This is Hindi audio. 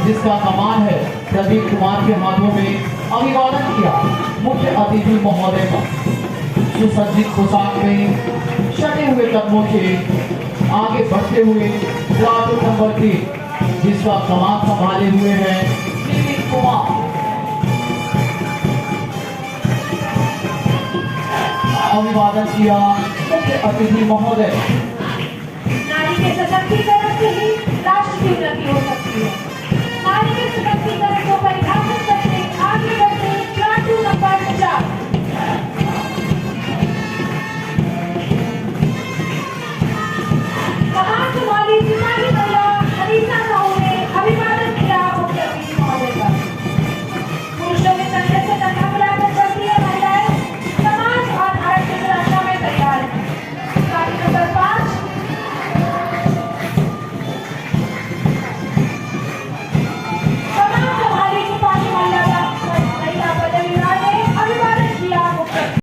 जिसका कमान है प्रदीप कुमार के हाथों में अभिवादन किया मुख्य अतिथि महोदय का। सुसज्जित पोशाक में सटे हुए कदमों से आगे बढ़ते हुए प्लाटून नंबर 3 जिसका कमान संभाले हुए हैं प्रदीप कुमार। अभिवादन किया मुख्य अतिथि महोदय। नारी के सशक्तिकरण से ही राष्ट्र की उन्नति होती